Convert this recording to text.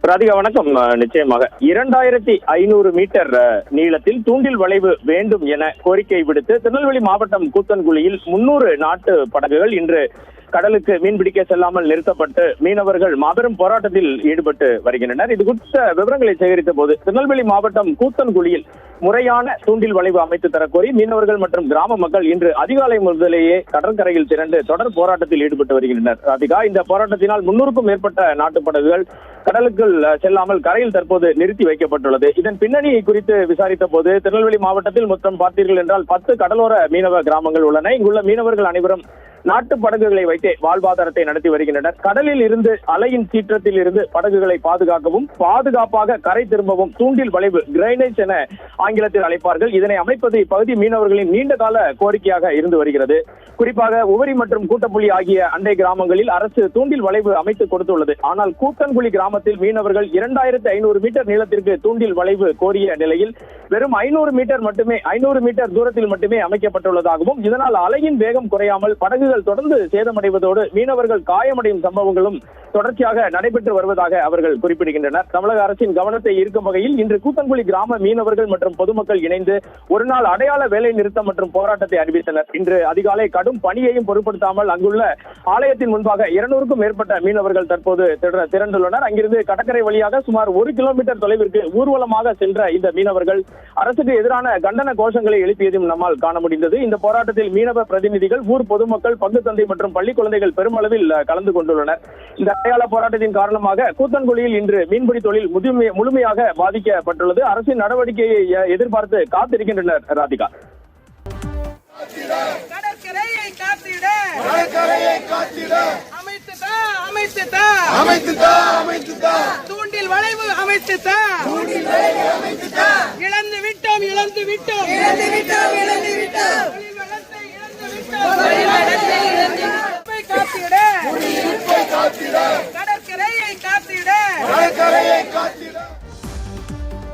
ராதிகா வணக்கம். நிச்சயமாக 2500 மீட்டர் நீளத்தில் தூண்டில் வளைவு வேண்டும் என கோரிக்கை விடுத்து திருநெல்வேலி மாவட்டம் கூத்தன்குழியில் 300 நாட்டு படகுகள் இன்று கடலுக்கு மீன்பிடிக்க செல்லாமல் நிறுத்தப்பட்டு மீனவர்கள் மாபெரும் போராட்டத்தில் ஈடுபட்டு வருகின்றனர். இது குறித்த விவரங்களை சேகரித்த போது திருநெல்வேலி மாவட்டம் கூத்தன்குழியில் முறையான தூண்டில் வளைவு அமைத்து தரக்கோரி மீனவர்கள் மற்றும் கிராம மக்கள் இன்று அதிகாலை முதலேயே கடற்கரையில் திரண்டு தொடர் போராட்டத்தில் ஈடுபட்டு வருகின்றனர். ராதிகா, இந்த போராட்டத்தினால் 300க்கும் மேற்பட்ட நாட்டு படகுகள் கடலுக்குள் செல்லாமல் கரையில் தற்போது நிறுத்தி வைக்கப்பட்டுள்ளது. இதன் பின்னணியை குறித்து விசாரித்த போது திருநெல்வேலி மாவட்டத்தில் மொத்தம் பார்த்தீர்கள் என்றால் 10 கடலோர மீனவ கிராமங்கள் உள்ளன. இங்குள்ள மீனவர்கள் அனைவரும் நாட்டு படகுகளை வைத்தே வாழ்வாதாரத்தை நடத்தி வருகின்றனர். கடலில் இருந்து அலையின் சீற்றத்தில் இருந்து படகுகளை பாதுகாக்கவும் பாதுகாப்பாக கரை திரும்பவும் தூண்டில் வளைவு கிரைனேஜ் என ஆங்கிலத்தில் அழைப்பார்கள். இதனை அமைப்பது இப்பகுதி மீனவர்களின் நீண்ட கால கோரிக்கையாக இருந்து வருகிறது. குறிப்பாக உவரி மற்றும் கூட்டப்புள்ளி ஆகிய அண்டை கிராமங்களில் அரசு தூண்டில் வளைவு அமைத்து கொடுத்துள்ளது. ஆனால் கூத்தன்குழி கிராமத்தில் மீனவர்கள் 2500 மீட்டர் நீளத்திற்கு தூண்டில் வளைவு கோரிய நிலையில் வெறும் 500 மீட்டர் தூரத்தில் மட்டுமே அமைக்கப்பட்டுள்ளதாகவும் இதனால் அலையின் வேகம் குறையாமல் படகுகள் தொடர்ந்து சேதமடைவதோடு மீனவர்கள் காயமடையும் சம்பவங்களும் தொடர்ச்சியாக நடைபெற்று வருவதாக அவர்கள் குறிப்பிடுகின்றனர். தமிழக அரசின் கவனத்தை ஈர்க்கும் வகையில் இன்று கூத்தன்குழி கிராம மீனவர்கள் மற்றும் பொதுமக்கள் இணைந்து ஒருநாள் அடையாள வேலை நிறுத்தம் மற்றும் போராட்டத்தை அறிவித்தனர். இன்று அதிகாலை கடும் பணியையும் பொருட்படுத்தாமல் அங்குள்ள ஆலயத்தின் முன்பாக 200க்கும் மேற்பட்ட மீனவர்கள் தற்போது திரண்டுள்ளனர். அங்கிருந்து கடற்கரை வழியாக சுமார் 1 கிலோமீட்டர் தொலைவிற்கு ஊர்வலமாக சென்ற இந்த மீனவர்கள் அரசுக்கு எதிரான கண்டன கோஷங்களை எழுப்பியதும் நம்மால் காண முடிந்தது. இந்த போராட்டத்தில் மீனவ பிரதிநிதிகள், ஊர் பொதுமக்கள், பங்கு தந்தை மற்றும் பள்ளி குழந்தைகள் பெருமளவில் கலந்து கொண்டுள்ளனர். இந்த அடையாள போராட்டத்தின் காரணமாக கூத்தன்குழியில் இன்று மீன்பிடி தொழில் முழுமையாக பாதிக்கப்பட்டுள்ளது. அரசின் நடவடிக்கையை எதிர்பார்த்து காத்திருக்கின்றனர். ராதிகா, கடற்கரையை காத்திட அமைத்து தூண்டில் வளைவு அமைத்து